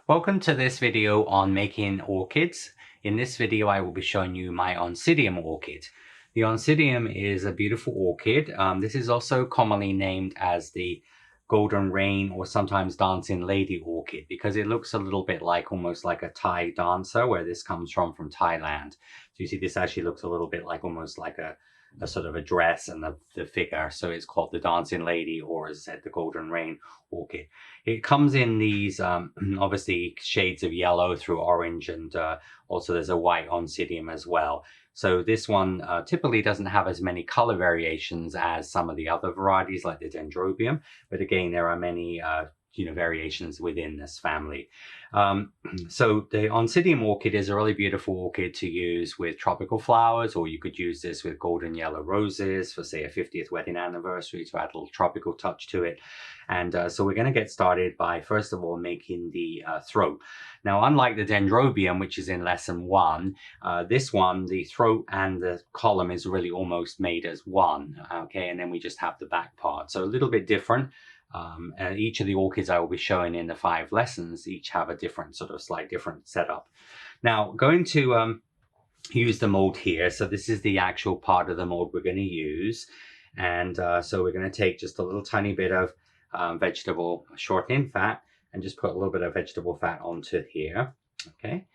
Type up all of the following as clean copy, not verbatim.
Welcome to this video on making orchids. In this video I will be showing you my Oncidium orchid. The Oncidium is a beautiful orchid. This is also commonly named as the golden rain or sometimes dancing lady orchid because it looks a little bit like almost like a Thai dancer, where this comes from Thailand. So you see this actually looks a little bit like almost like a sort of a dress and the figure, so it's called the dancing lady, or as I said, the golden rain orchid. It comes in these obviously shades of yellow through orange, and also there's a white Oncidium as well. So this one typically doesn't have as many color variations as some of the other varieties like the Dendrobium, but again there are many variations within this family. So the Oncidium orchid is a really beautiful orchid to use with tropical flowers, or you could use this with golden yellow roses for, say, a 50th wedding anniversary to add a little tropical touch to it. And so we're going to get started by first of all making the throat. Now, unlike the Dendrobium, which is in lesson 1, this one, the throat and the column is really almost made as one. Okay, and then we just have the back part, so a little bit different. And each of the orchids I will be showing in the 5 lessons each have a different slight different setup. Now, going to use the mold here. So this is the actual part of the mold we're going to use, and so we're going to take just a little tiny bit of vegetable shortening fat and just put a little bit of vegetable fat onto here. Okay,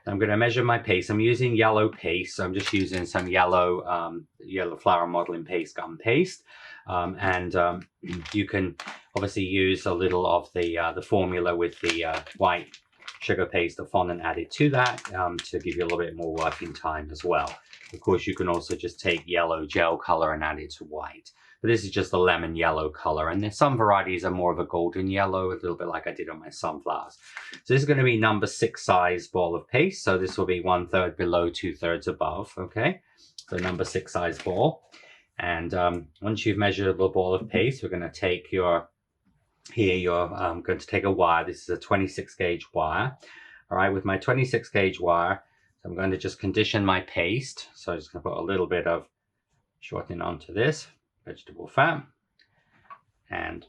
I'm going to measure my paste. I'm using yellow paste, so I'm just using some yellow flower modeling paste, gum paste. You can obviously use a little of the formula with the white sugar paste, the fondant added to that, to give you a little bit more working time as well. Of course, you can also just take yellow gel color and add it to white. But this is just a lemon yellow color, and there's some varieties are more of a golden yellow, a little bit like I did on my sunflowers. So this is going to be number 6 size ball of paste. So this will be 1/3 below, 2/3 above. Okay, so number 6 size ball. And once you've measured the ball of paste, we're going to take you're going to take a wire. This is a 26 gauge wire. All right, with my 26 gauge wire, so I'm going to just condition my paste. So I'm just going to put a little bit of shortening onto this vegetable fat and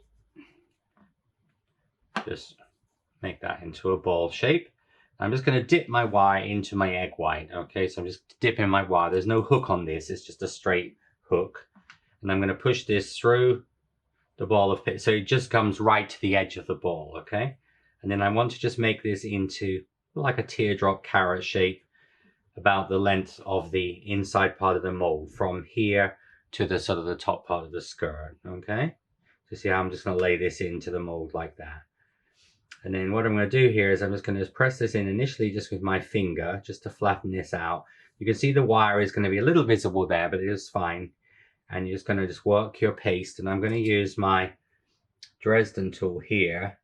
just make that into a ball shape. I'm just going to dip my wire into my egg white. Okay, so I'm just dipping my wire. There's no hook on this, it's just a straight hook, and I'm going to push this through the ball of paste so it just comes right to the edge of the ball. Okay, and then I want to just make this into like a teardrop carrot shape, about the length of the inside part of the mold from here to the sort of the top part of the skirt. Okay, so see how I'm just going to lay this into the mold like that. And then what I'm going to do here is I'm just going to press this in initially just with my finger, just to flatten this out. You can see the wire is going to be a little visible there, but it is fine. And you're just going to just work your paste. And I'm going to use my Dresden tool here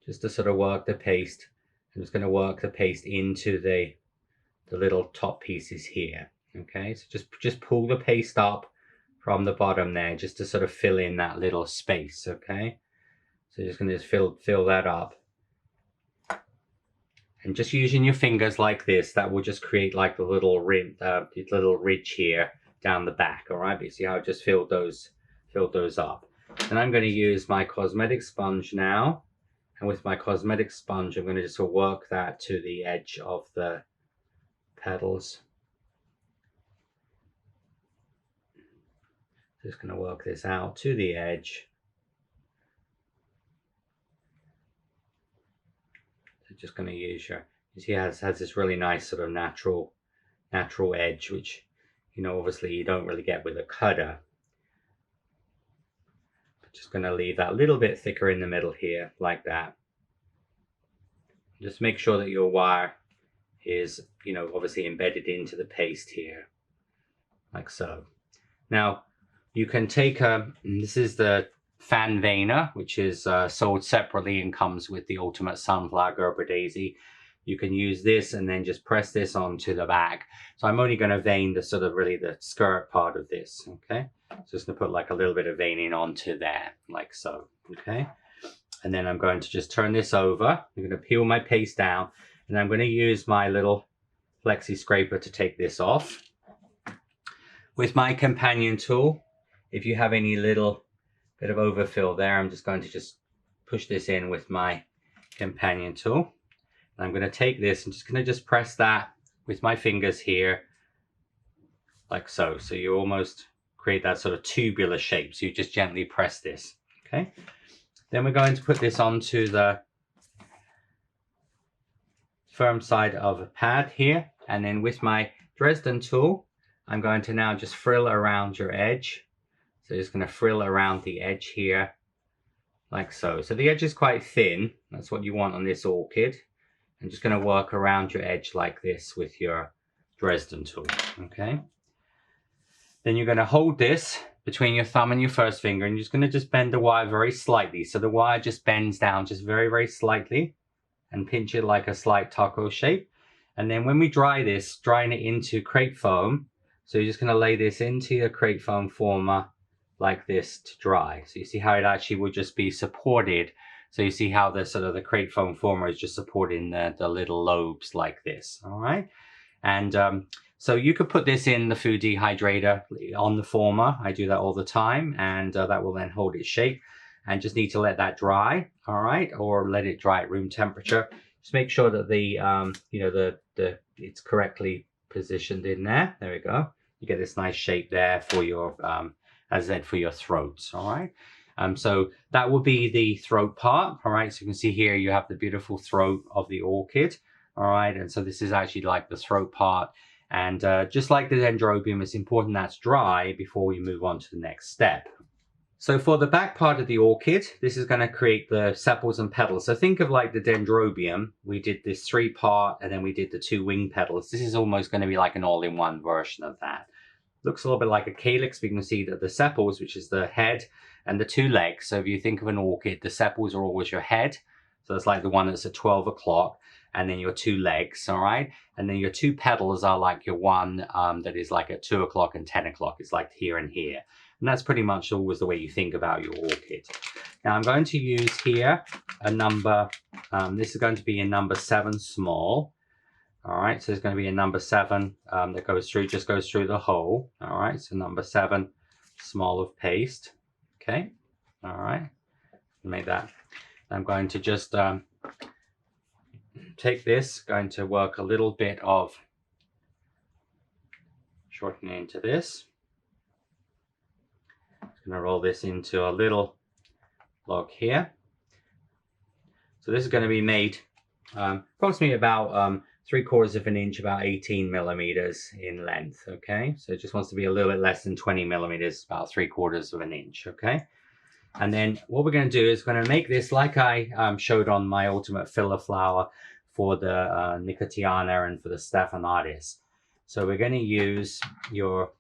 just to sort of work the paste. I'm just going to work the paste into the little top pieces here. Okay, so just pull the paste up from the bottom there just to sort of fill in that little space. Okay, so you're just going to just fill that up. And just using your fingers like this, that will just create like the little ridge here down the back. All right, but you see how I just filled those up. And I'm going to use my cosmetic sponge now, and with my cosmetic sponge I'm going to just work that to the edge of the petals. Just going to work this out to the edge. Just going to use you see it has this really nice sort of natural edge, which obviously you don't really get with a cutter. But just going to leave that a little bit thicker in the middle here like that. Just make sure that your wire is obviously embedded into the paste here like so. Now you can take this is the fan veiner, which is sold separately and comes with the ultimate sunflower Gerber daisy. You can use this and then just press this onto the back. So I'm only going to vein the sort of really the skirt part of this. Okay, so just going to put like a little bit of veining onto there like so. Okay, and then I'm going to just turn this over. I'm going to peel my paste down, and I'm going to use my little flexi scraper to take this off. With my companion tool, if you have any little bit of overfill there, I'm just going to just push this in with my companion tool. And I'm going to take this and just going to press that with my fingers here, like so. So you almost create that sort of tubular shape. So you just gently press this, okay? Then we're going to put this onto the firm side of a pad here. And then with my Dresden tool, I'm going to now just frill around your edge. So just going to frill around the edge here, like so. So the edge is quite thin. That's what you want on this orchid. I'm just going to work around your edge like this with your Dresden tool, okay? Then you're going to hold this between your thumb and your first finger, and you're just going to bend the wire very slightly. So the wire just bends down just very, very slightly, and pinch it like a slight taco shape. And then when we dry this, drying it into crepe foam, so you're just going to lay this into your crepe foam former like this to dry. So you see how it actually would just be supported. So you see how the sort of the crepe foam former is just supporting the little lobes like this, all right? And so you could put this in the food dehydrator on the former. I do that all the time, and that will then hold its shape. And just need to let that dry, all right, or let it dry at room temperature. Just make sure that the it's correctly positioned in there. There we go. You get this nice shape there for your, as I said, for your throats, all right. So that will be the throat part, all right. So you can see here you have the beautiful throat of the orchid, all right. And so this is actually like the throat part. And just like the Dendrobium, it's important that's dry before we move on to the next step. So for the back part of the orchid, this is going to create the sepals and petals. So think of like the Dendrobium. We did this 3-part and then we did the 2 wing petals. This is almost going to be like an all-in-one version of that. Looks a little bit like a calyx, but you can see that the sepals, which is the head, and the 2 legs. So if you think of an orchid, the sepals are always your head. So it's like the one that's at 12 o'clock, and then your 2 legs, all right? And then your 2 petals are like your one that is like at 2 o'clock and 10 o'clock. It's like here and here. And that's pretty much always the way you think about your orchid. Now I'm going to use here a number, this is going to be a number 7 small. All right, so there's going to be a number 7 that goes through, just goes through the hole. All right, so number 7 small of paste. Okay, all right, make that. I'm going to just take this, going to work a little bit of shortening into this. I'm going to roll this into a little log here. So this is going to be made approximately about 3/4 of an inch, about 18 millimeters in length, okay? So it just wants to be a little bit less than 20 millimeters, about 3/4 of an inch, okay? And then what we're going to do is we're going to make this like I showed on my ultimate filler flower for the Nicotiana and for the Stephanotis. So we're going to use your,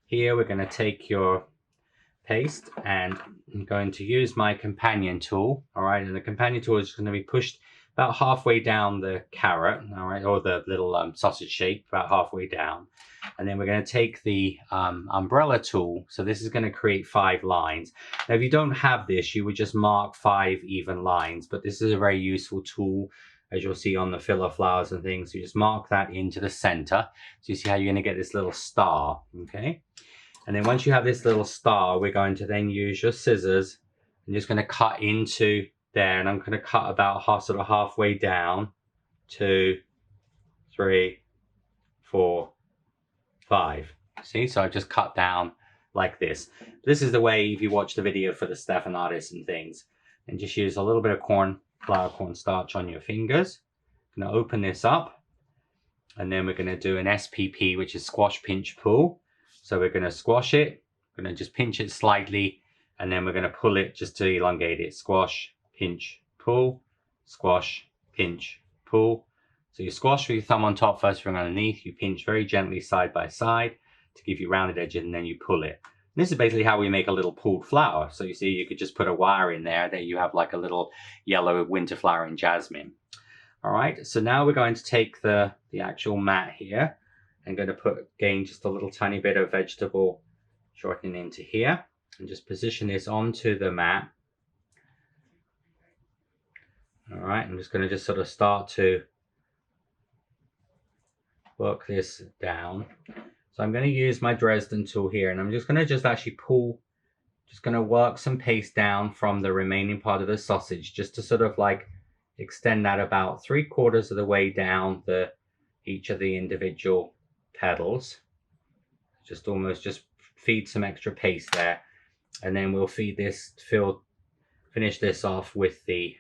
here we're going to take your paste, and I'm going to use my companion tool, all right? And the companion tool is going to be pushed about halfway down the carrot, all right, or the little sausage shape, about halfway down. And then we're going to take the umbrella tool. So this is going to create 5 lines. Now, if you don't have this, you would just mark 5 even lines, but this is a very useful tool, as you'll see on the filler flowers and things. So you just mark that into the center. So you see how you're going to get this little star, okay? And then once you have this little star, we're going to then use your scissors and just going to cut into there. And I'm going to cut about sort of halfway down. 2, 3, 4, 5. See, so I've just cut down like this. This is the way, if you watch the video for the Stephanotis and things, and just use a little bit of flour cornstarch on your fingers. I'm going to open this up, and then we're going to do an SPP, which is squash, pinch, pull. So we're going to squash it, we're going to just pinch it slightly, and then we're going to pull it just to elongate it. Squash, pinch, pull, squash, pinch, pull. So you squash with your thumb on top first, from underneath. You pinch very gently side by side to give you rounded edges, and then you pull it. And this is basically how we make a little pulled flower. So you see, you could just put a wire in there that you have like a little yellow winter flowering jasmine. All right, so now we're going to take the actual mat here. I'm going to put, again, just a little tiny bit of vegetable shortening into here, and just position this onto the mat. All right, I'm just going to just sort of start to work this down. So I'm going to use my Dresden tool here, and I'm just going to actually pull, just going to work some paste down from the remaining part of the sausage, just to sort of like extend that about 3/4 of the way down each of the individual petals. Just almost just feed some extra paste there, and then we'll finish this off with the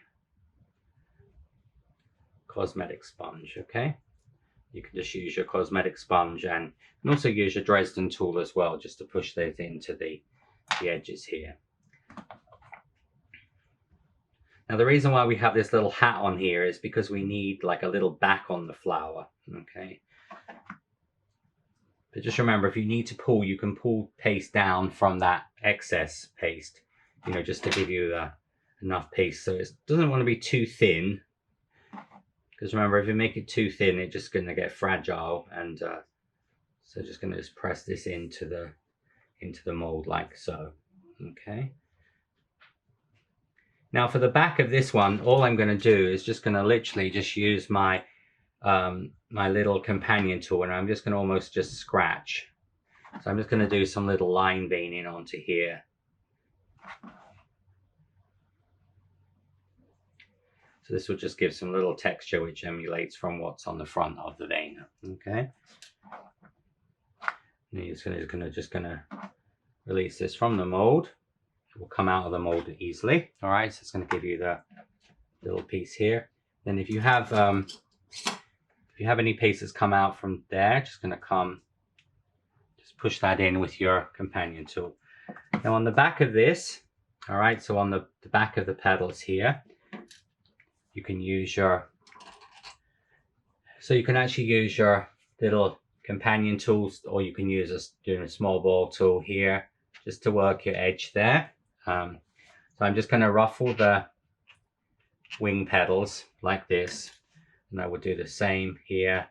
cosmetic sponge. Okay, you can just use your cosmetic sponge and also use your Dresden tool as well, just to push those into the edges here. Now the reason why we have this little hat on here is because we need like a little back on the flower. Okay, but just remember, if you need to pull, you can pull paste down from that excess paste, you know, just to give you enough paste. So it doesn't want to be too thin, because remember, if you make it too thin, it's just going to get fragile. And so just going to just press this into the mold like so. Okay. Now for the back of this one, all I'm going to do is just going to literally just use my my little companion tool, and I'm just going to almost just scratch. So I'm just going to do some little line veining onto here. So this will just give some little texture which emulates from what's on the front of the vein. Okay. And you're just gonna release this from the mold. It will come out of the mold easily. All right, so it's going to give you the little piece here. Then if you have any pieces come out from there, just going to just push that in with your companion tool. Now on the back of this, all right, so on the back of the petals here, you can use you can actually use your little companion tools, or you can use a small ball tool here just to work your edge there. So I'm just going to ruffle the wing petals like this, and I will do the same here.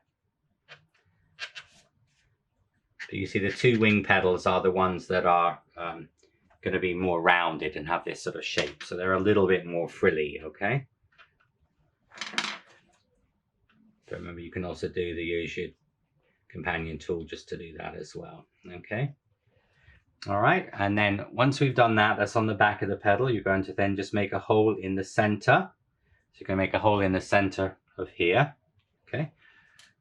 But you see the two wing petals are the ones that are going to be more rounded and have this sort of shape, so they're a little bit more frilly. Okay. But remember, you can also use your companion tool just to do that as well. Okay. All right, and then once we've done that, that's on the back of the petal, you're going to then just make a hole in the center. So you're going to make a hole in the center of here. Okay.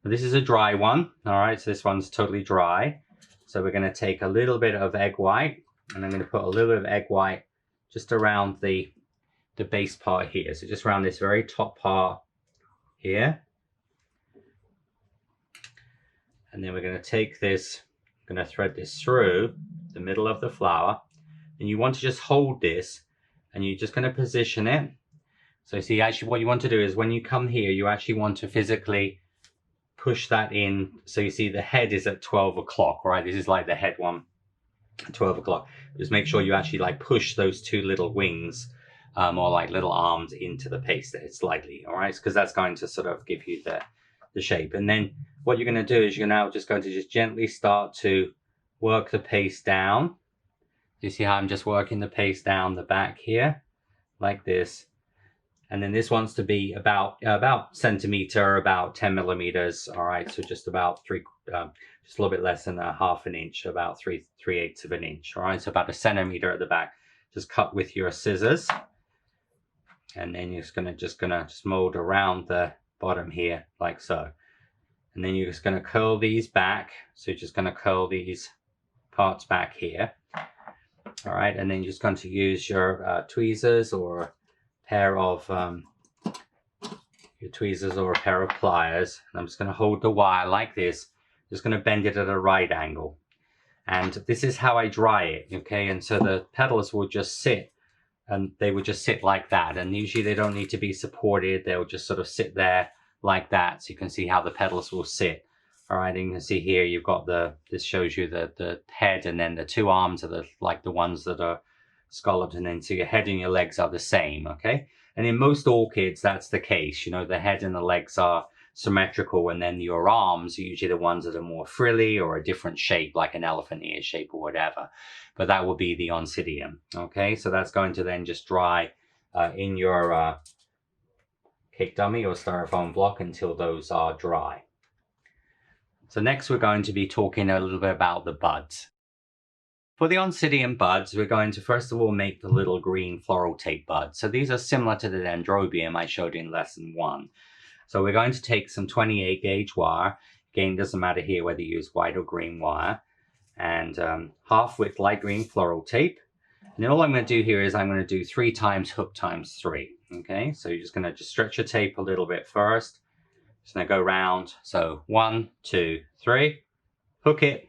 Now, this is a dry one. All right, so this one's totally dry. So we're going to take a little bit of egg white, and I'm going to put a little bit of egg white just around the base part here. So just around this very top part here. And then we're going to take this, I'm going to thread this through the middle of the flower, and you want to just hold this, and you're just going to position it. So see, actually what you want to do is when you come here, you actually want to physically push that in. So you see the head is at 12 o'clock, right? This is like the head one at 12 o'clock. Just make sure you actually like push those two little wings or like little arms into the paste there slightly, all right? Because that's going to sort of give you the shape. And then what you're going to do is you're now just going to just gently start to work the paste down. You see how I'm just working the paste down the back here like this. And then this wants to be about centimeter, about 10 millimeters. All right, so just about just a little bit less than a half an inch, about 3/8 of an inch. All right, so about a centimeter at the back. Just cut with your scissors, and then you're just gonna mold around the bottom here like so. And then you're just gonna curl these back. So you're just gonna curl these parts back here. All right, and then you're just going to use your tweezers or a pair of pliers. And I'm just going to hold the wire like this. Just going to bend it at a right angle. And this is how I dry it, okay? And so the petals will just sit, and they would just sit like that. And usually they don't need to be supported. They'll just sort of sit there like that. So you can see how the petals will sit. All right, and you can see here you've got this shows you the head, and then the two arms are like the ones that are scalloped, and then so your head and your legs are the same, okay? And in most orchids, that's the case. You know, the head and the legs are symmetrical, and then your arms are usually the ones that are more frilly or a different shape, like an elephant ear shape or whatever. But that will be the Oncidium, okay? So that's going to then just dry in your cake dummy or styrofoam block until those are dry. So next we're going to be talking a little bit about the buds. For the Oncidium buds, we're going to first of all make the little green floral tape buds. So these are similar to the Dendrobium I showed in lesson 1. So we're going to take some 28 gauge wire. Again, doesn't matter here whether you use white or green wire. And half width light green floral tape. And then all I'm going to do here is I'm going to do 3 times hook times 3. Okay, so you're just going to stretch your tape a little bit first. Just going to go round. So 1, 2, 3. Hook it.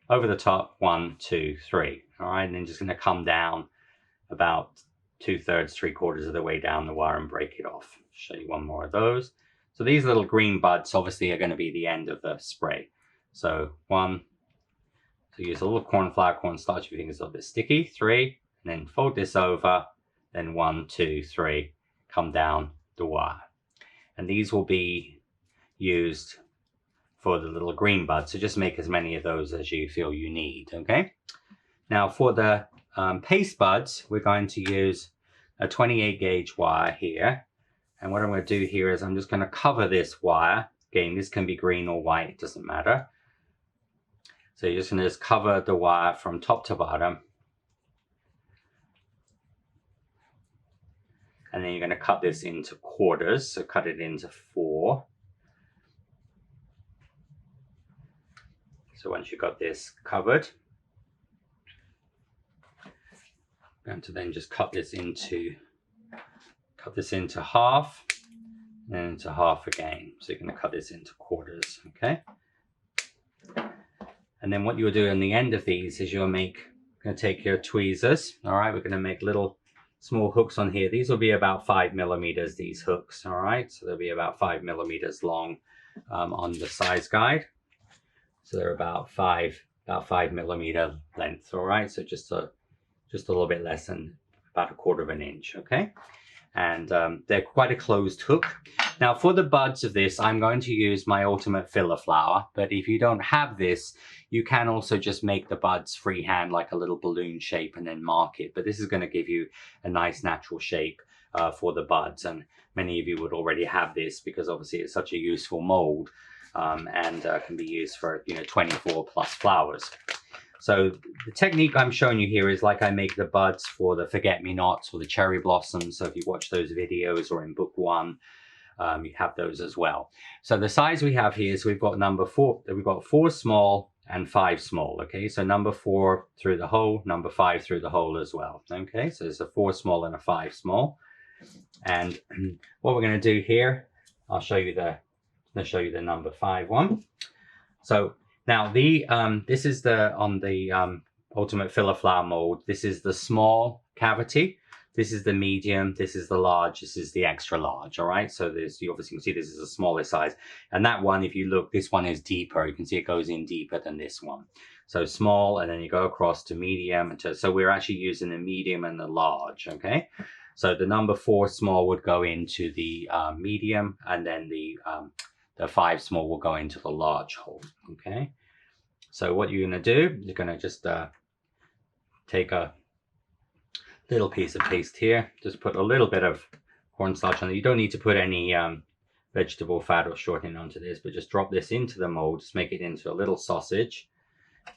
Over the top, 1, 2, 3. All right, and then just going to come down about 2/3, 3/4 of the way down the wire and break it off. Show you one more of those. So these little green buds obviously are going to be the end of the spray. So 1, so use a little cornstarch if you think it's a little bit sticky. 3, and then fold this over. Then 1, 2, 3, come down the wire. And these will be used for the little green buds. So just make as many of those as you feel you need, okay? Now for the paste buds, we're going to use a 28 gauge wire here. And what I'm going to do here is I'm just going to cover this wire. Again, this can be green or white, it doesn't matter. So you're just going to cover the wire from top to bottom. And then you're going to cut this into quarters. So cut it into 4. So once you've got this covered, I'm going to then just cut this into half, and into half again. So you're going to cut this into quarters, okay? And then what you'll do in the end of these is you'll going to take your tweezers. All right, we're going to make little small hooks on here. These will be about 5 millimeters, these hooks, all right? So they'll be about 5 millimeters long on the size guide. So they're about 5 millimeter length, all right? So just a little bit less than about 1/4 inch, okay? And they're quite a closed hook. Now for the buds of this, I'm going to use my Ultimate Filler Flower, but if you don't have this, you can also just make the buds freehand like a little balloon shape and then mark it. But this is going to give you a nice natural shape for the buds, and many of you would already have this because obviously it's such a useful mold. And can be used for 24 plus flowers. So the technique I'm showing you here is like I make the buds for the forget-me-nots or the cherry blossoms. So if you watch those videos or in book 1, you have those as well. So the size we have here is we've got number 4. We've got 4 small and 5 small. Okay, so number 4 through the hole, number 5 through the hole as well. Okay, so there's a 4 small and a 5 small. And what we're going to do here, I'll show you the number 5 one. So now this is on the Ultimate Filler Flower mold. This is the small cavity. This is the medium. This is the large. This is the extra large. All right. So you obviously can see this is a smaller size. And that one, if you look, this one is deeper. You can see it goes in deeper than this one. So small, and then you go across to medium. So we're actually using the medium and the large. Okay. So the number 4 small would go into the medium, and then the 5 small will go into the large hole, okay? So what you're going to do, you're going to just take a little piece of paste here, just put a little bit of cornstarch on it. You don't need to put any vegetable fat or shortening onto this, but just drop this into the mold, just make it into a little sausage.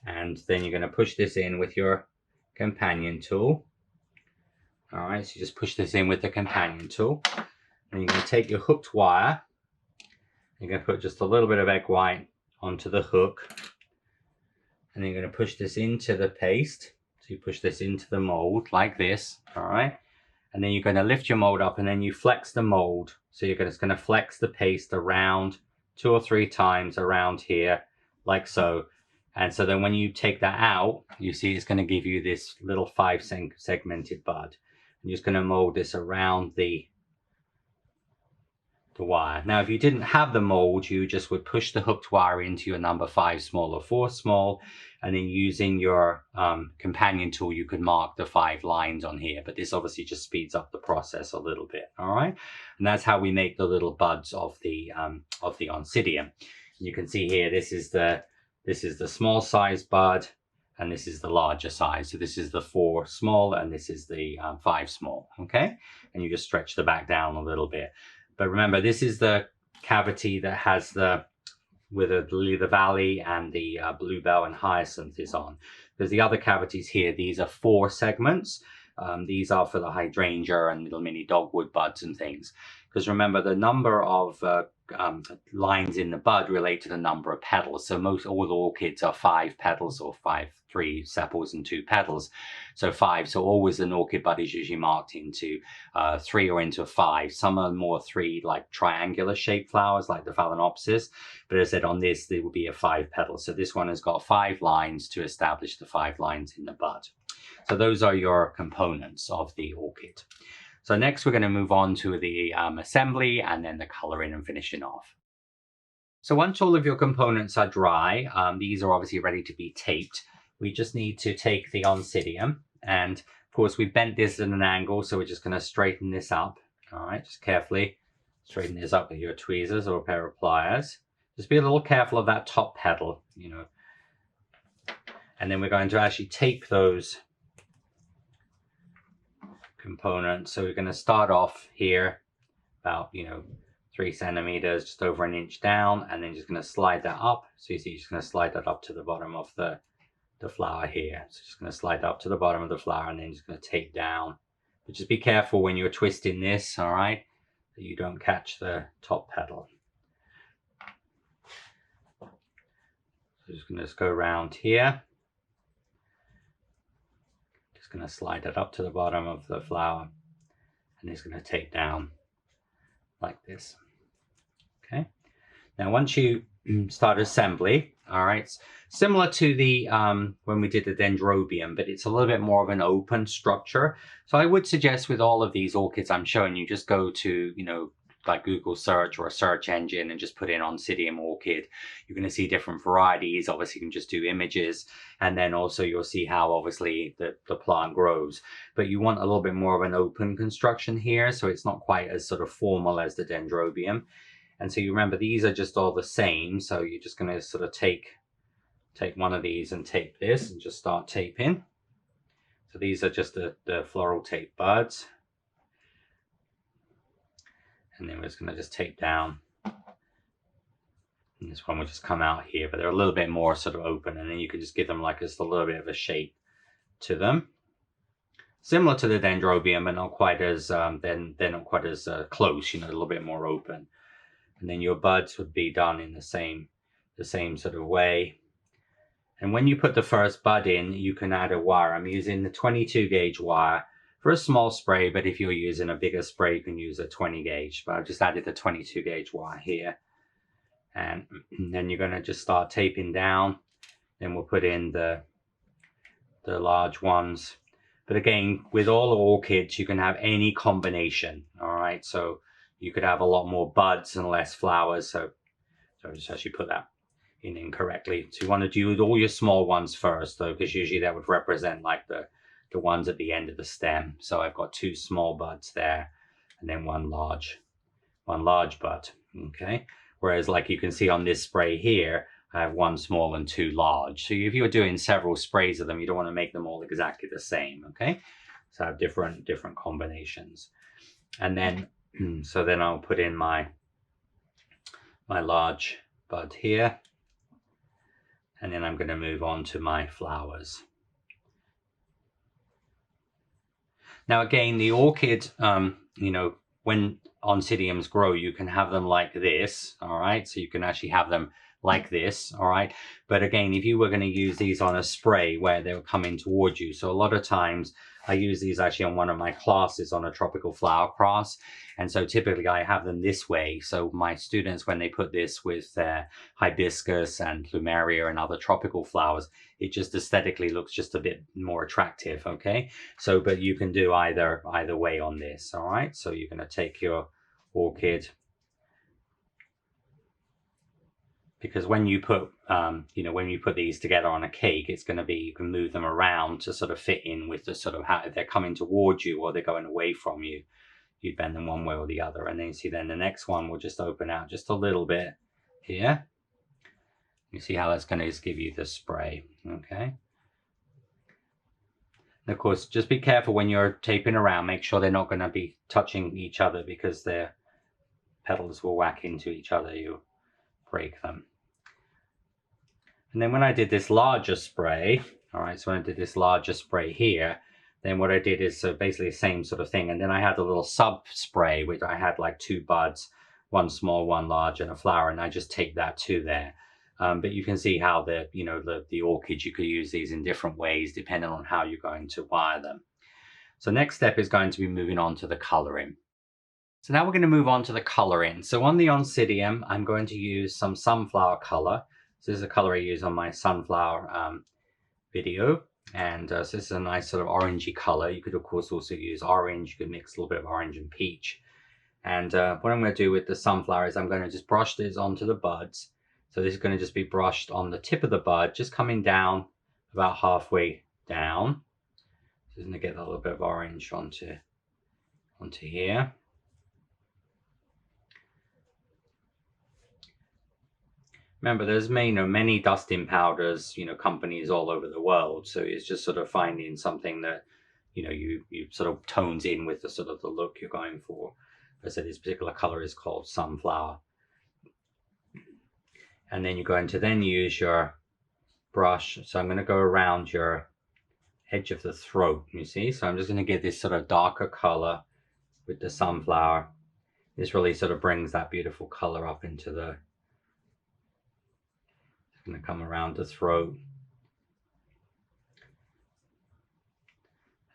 And then you're going to push this in with your companion tool. All right, so you just push this in with the companion tool. And you're going to take your hooked wire. You're going to put just a little bit of egg white onto the hook. And then you're going to push this into the paste. So you push this into the mold like this, all right? And then you're going to lift your mold up, and then you flex the mold. So you're just going to flex the paste around 2 or 3 times around here, like so. And so then when you take that out, you see it's going to give you this little 5 segmented bud. And you're just going to mold this around the wire. Now, if you didn't have the mold, you just would push the hooked wire into your number 5 small or 4 small, and then using your companion tool, you could mark the 5 lines on here. But this obviously just speeds up the process a little bit. All right, and that's how we make the little buds of the Oncidium. You can see here, this is the small size bud, and this is the larger size. So this is the 4 small, and this is the 5 small. Okay, and you just stretch the back down a little bit. But remember, this is the cavity that has where the lily of the valley and the bluebell and hyacinth is on. because the other cavities here, these are 4 segments. These are for the hydrangea and little mini dogwood buds and things. Because remember, the number of lines in the bud relate to the number of petals. So all the orchids are 5 petals, or 3 sepals and 2 petals. So 5. So always an orchid bud is usually marked into 3 or into 5. Some are more 3, like triangular shaped flowers, like the Phalaenopsis. But as I said, on this, there will be a 5 petal. So this one has got 5 lines to establish the 5 lines in the bud. So those are your components of the orchid. So next we're going to move on to the assembly and then the coloring and finishing off. So once all of your components are dry, these are obviously ready to be taped. We just need to take the Oncidium, and of course we bent this at an angle, so we're just going to straighten this up. All right, just carefully straighten this up with your tweezers or a pair of pliers. Just be a little careful of that top petal, you know. And then we're going to actually tape those components. So we're going to start off here about 3 centimeters, just over an inch down, and then just going to slide that up. So you see, you're just going to slide that up to the bottom of the flower here. So just going to slide up to the bottom of the flower and then just going to tape down. But just be careful when you're twisting this, all right, that you don't catch the top petal. So just going to go around here. Just going to slide that up to the bottom of the flower, and it's going to tape down like this. Okay. Now once you start assembly, all right, similar to the when we did the Dendrobium, but it's a little bit more of an open structure. So I would suggest with all of these orchids I'm showing you, just go to like Google search or a search engine and just put in Oncidium Orchid. You're going to see different varieties. Obviously, you can just do images, and then also you'll see how obviously the plant grows. But you want a little bit more of an open construction here, so it's not quite as sort of formal as the Dendrobium. And so you remember, these are just all the same. So you're just going to sort of take one of these and tape this and just start taping. So these are just the floral tape buds. And then we're just going to just tape down. And this one will just come out here, but they're a little bit more sort of open, and then you can just give them like just a little bit of a shape to them. Similar to the Dendrobium, but not quite as they're not quite as close, a little bit more open. And then your buds would be done in the same sort of way. And when you put the first bud in, you can add a wire. I'm using the 22 gauge wire for a small spray, but if you're using a bigger spray, you can use a 20 gauge. But I've just added the 22 gauge wire here. And then you're going to just start taping down. Then we'll put in the large ones. But again, with all the orchids, you can have any combination. All right, so you could have a lot more buds and less flowers. So I just actually put that in incorrectly. So you want to do all your small ones first, though, because usually that would represent like the ones at the end of the stem. So I've got 2 small buds there, and then one large bud. Okay. Whereas like you can see on this spray here, I have 1 small and 2 large. So if you're doing several sprays of them, you don't want to make them all exactly the same. Okay. So I have different combinations. And then, so then I'll put in my large bud here. And then I'm going to move on to my flowers. Now again, the orchid, when Oncidiums grow, you can have them like this, all right? So you can actually have them like this, all right? But again, if you were going to use these on a spray where they're coming towards you, so a lot of times I use these actually on one of my classes on a tropical flower cross. And so typically I have them this way. So my students, when they put this with their hibiscus and plumeria and other tropical flowers, it just aesthetically looks just a bit more attractive, okay? So, but you can do either way on this, all right? So you're going to take your orchid, because when you put when you put these together on a cake, it's going to be, you can move them around to sort of fit in with the sort of how they're coming towards you or they're going away from you. You bend them one way or the other, and then you see then the next one will just open out just a little bit here. You see how that's going to just give you the spray, okay? And of course, just be careful when you're taping around. Make sure they're not going to be touching each other, because their petals will whack into each other. You break them. And then when I did this larger spray, All right, so when I did this larger spray here, then what I did is so basically the same sort of thing. And then I had a little sub spray, which I had like 2 buds, one small, one large, and a flower. And I just take that to there. But you can see how the orchids, you could use these in different ways depending on how you're going to wire them. So next step is going to be moving on to the coloring. So now we're going to move on to the coloring. So on the Oncidium, I'm going to use some sunflower color. So this is the color I use on my sunflower video. And so this is a nice sort of orangey color. You could of course also use orange. You could mix a little bit of orange and peach. And what I'm going to do with the sunflower is I'm going to just brush this onto the buds. So this is going to just be brushed on the tip of the bud, just coming down about halfway down. So I'm going to get a little bit of orange onto here. Remember, there's many dusting powders, companies all over the world. So it's just sort of finding something that, you sort of tones in with the sort of the look you're going for. As I said, this particular color is called Sunflower. And then you're going to then use your brush. So I'm going to go around your edge of the throat, you see. So I'm just going to get this sort of darker color with the sunflower. This really sort of brings that beautiful color up into the, it's going to come around the throat.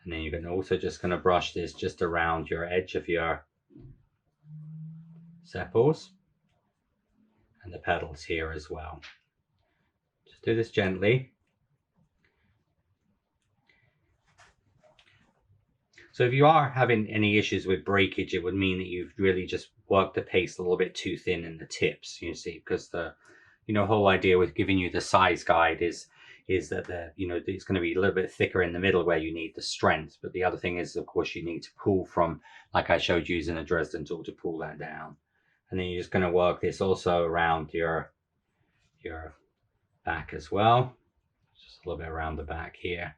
And then you're going to also just going to brush this just around your edge of your sepals and the petals here as well. Just do this gently. So if you are having any issues with breakage, it would mean that you've really just worked the paste a little bit too thin in the tips, you see, because the whole idea with giving you the size guide is that it's going to be a little bit thicker in the middle where you need the strength. But the other thing is, of course, you need to pull from, like I showed you using a Dresden tool to pull that down. And then you're just going to work this also around your back as well. Just a little bit around the back here.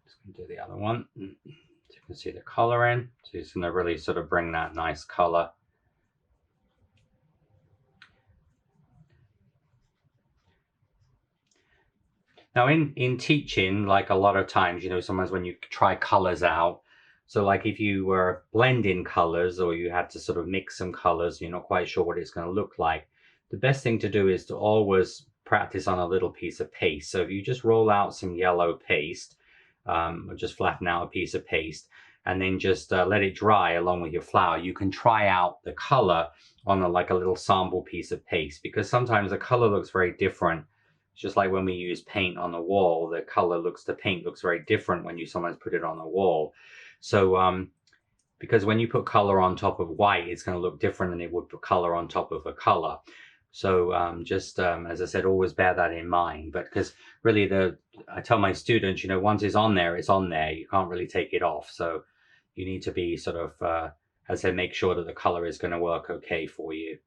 Just going to do the other one. So you can see the coloring. So it's going to really sort of bring that nice color. Now in teaching, like a lot of times, sometimes when you try colors out, so like if you were blending colors or you had to sort of mix some colors, you're not quite sure what it's going to look like, the best thing to do is to always practice on a little piece of paste. So if you just roll out some yellow paste, or just flatten out a piece of paste, and then just let it dry along with your flower, you can try out the color on like a little sample piece of paste, because sometimes the color looks very different. It's just like when we use paint on the wall, the paint looks very different when you sometimes put it on the wall. So because when you put color on top of white, it's going to look different than it would put color on top of a color. So as I said, always bear that in mind. But because really I tell my students, once it's on there, it's on there. You can't really take it off. So you need to be sort of, as I said, make sure that the color is going to work okay for you.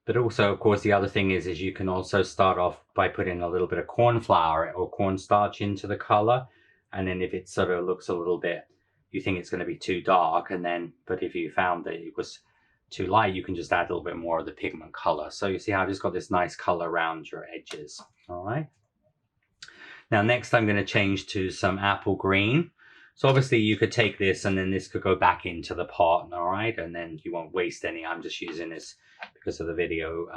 But also, of course, the other thing is you can also start off by putting a little bit of corn flour or cornstarch into the color. And then if it sort of looks a little bit, you think it's going to be too dark, but if you found that it was too light, you can just add a little bit more of the pigment color. So you see how I've just got this nice color around your edges. All right. Now, next I'm going to change to some apple green. So obviously you could take this and then this could go back into the pot. All right. And then you won't waste any. I'm just using this because of the video.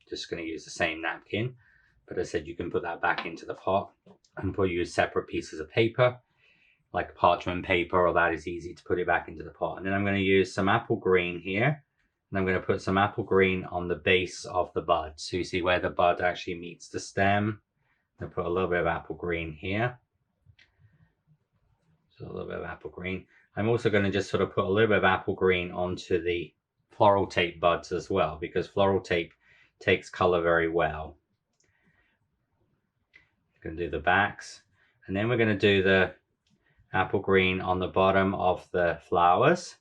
Just going to use the same napkin. But as I said, you can put that back into the pot and use separate pieces of paper, like parchment paper, or that is easy to put it back into the pot. And then I'm going to use some apple green here. And I'm going to put some apple green on the base of the bud. So you see where the bud actually meets the stem. I'm going to put a little bit of apple green here. So a little bit of apple green. I'm also going to just sort of put a little bit of apple green onto the floral tape buds as well, because floral tape takes color very well. I'm going to do the backs. And then we're going to do the apple green on the bottom of the flowers.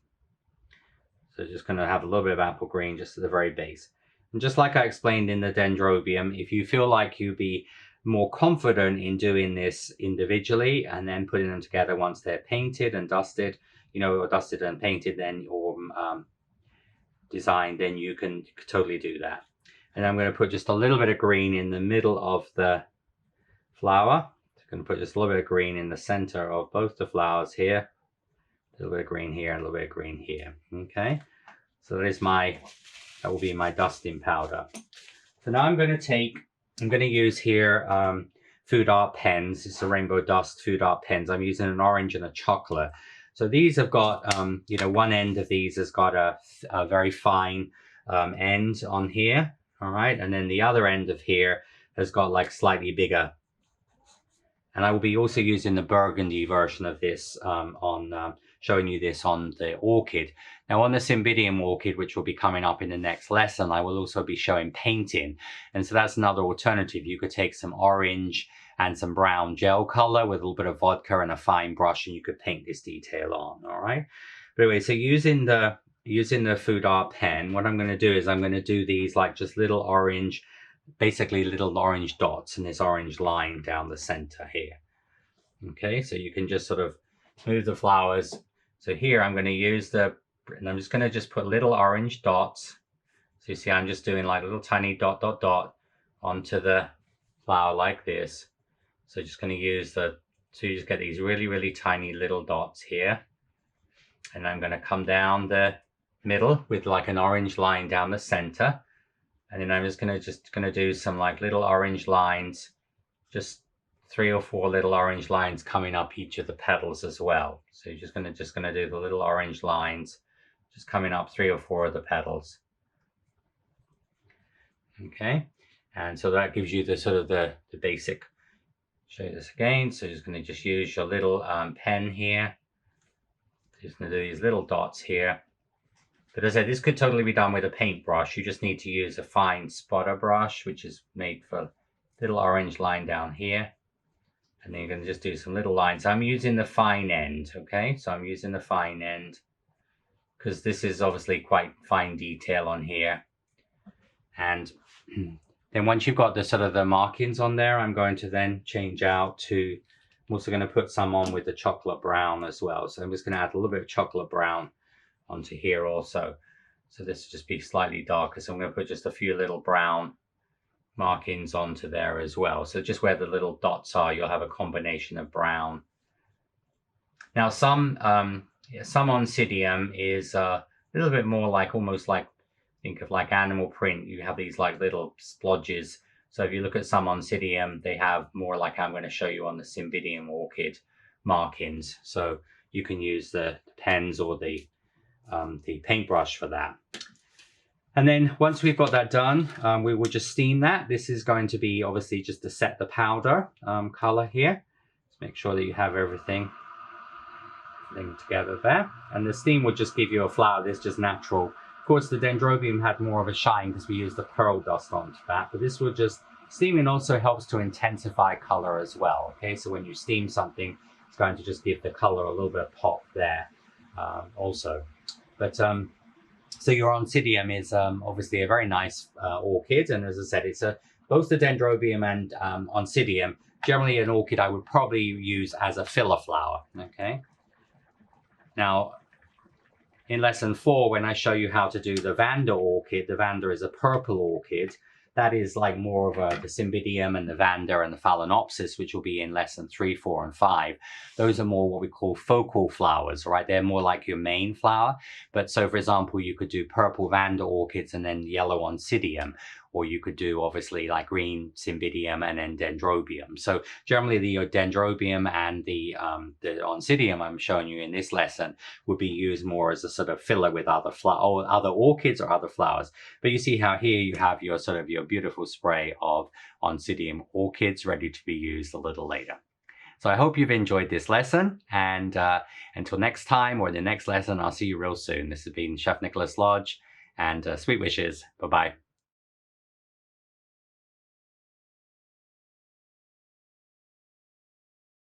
So just going to have a little bit of apple green just at the very base. And just like I explained in the Dendrobium, if you feel like you'd be more confident in doing this individually and then putting them together once they're painted and dusted, or dusted and painted then, or designed, then you can totally do that. And I'm going to put just a little bit of green in the middle of the flower. So I'm going to put just a little bit of green in the center of both the flowers here. A little bit of green here and a little bit of green here. Okay, so that will be my dusting powder. So now I'm going to use here food art pens. It's a Rainbow Dust food art pens. I'm using an orange and a chocolate. So these have got, you know, one end of these has got a very fine end on here. All right, and then the other end of here has got like slightly bigger. And I will be also using the burgundy version of this showing you this on the orchid. Now on the Cymbidium orchid, which will be coming up in the next lesson, I will also be showing painting. And so that's another alternative. You could take some orange and some brown gel color with a little bit of vodka and a fine brush, and you could paint this detail on, all right? But anyway, so using the food art pen, what I'm going to do is I'm going to do these like just little orange, basically little orange dots and this orange line down the center here. Okay, so you can just sort of move the flowers. So here I'm going to use and I'm just going to just put little orange dots. So you see I'm just doing like a little tiny dot, dot, dot onto the flower like this. So just going to use so you just get these really, really tiny little dots here. And I'm going to come down the middle with like an orange line down the center. And then I'm just going to do some like little orange lines, just 3 or 4 little orange lines coming up each of the petals as well. So you're just going to do the little orange lines, just coming up 3 or 4 of the petals. Okay, and so that gives you the sort of the basic. Show you this again. So you're just going to just use your little pen here. Just going to do these little dots here. But as I said, this could totally be done with a paintbrush. You just need to use a fine spotter brush, which is made for a little orange line down here. And then you're going to just do some little lines. I'm using the fine end, okay? So I'm using the fine end because this is obviously quite fine detail on here. And then once you've got the sort of the markings on there, I'm going to then change out to, I'm also going to put some on with the chocolate brown as well. So I'm just going to add a little bit of chocolate brown onto here also. So this will just be slightly darker. So I'm going to put just a few little brown markings onto there as well. So just where the little dots are, you'll have a combination of brown. Now some Oncidium is a little bit more like, almost like, think of like animal print. You have these like little splodges. So if you look at some Oncidium, they have more like I'm going to show you on the Cymbidium orchid markings. So you can use the pens or the paintbrush for that. And then once we've got that done, we will just steam that. This is going to be obviously just to set the powder color here. Just make sure that you have everything together there. And the steam will just give you a flower that's just natural. Of course, the Dendrobium had more of a shine because we used the pearl dust onto that. But this will just, steaming also helps to intensify color as well. Okay, so when you steam something, it's going to just give the color a little bit of pop there also. But so your Oncidium is obviously a very nice orchid, and as I said, it's both the Dendrobium and Oncidium. Generally, an orchid I would probably use as a filler flower. Okay. Now, in lesson 4, when I show you how to do the Vanda orchid, the Vanda is a purple orchid. That is like more of the Cymbidium and the Vanda and the Phalaenopsis, which will be in lesson 3, 4, and 5. Those are more what we call focal flowers, right? They're more like your main flower. But so, for example, you could do purple Vanda orchids and then yellow Oncidium, or you could do obviously like green Cymbidium and then Dendrobium. So generally the Dendrobium and the Oncidium I'm showing you in this lesson would be used more as a sort of filler with other orchids or other flowers. But you see how here you have your sort of your beautiful spray of Oncidium orchids ready to be used a little later. So I hope you've enjoyed this lesson, and until next time or the next lesson, I'll see you real soon. This has been Chef Nicholas Lodge, and sweet wishes. Bye-bye.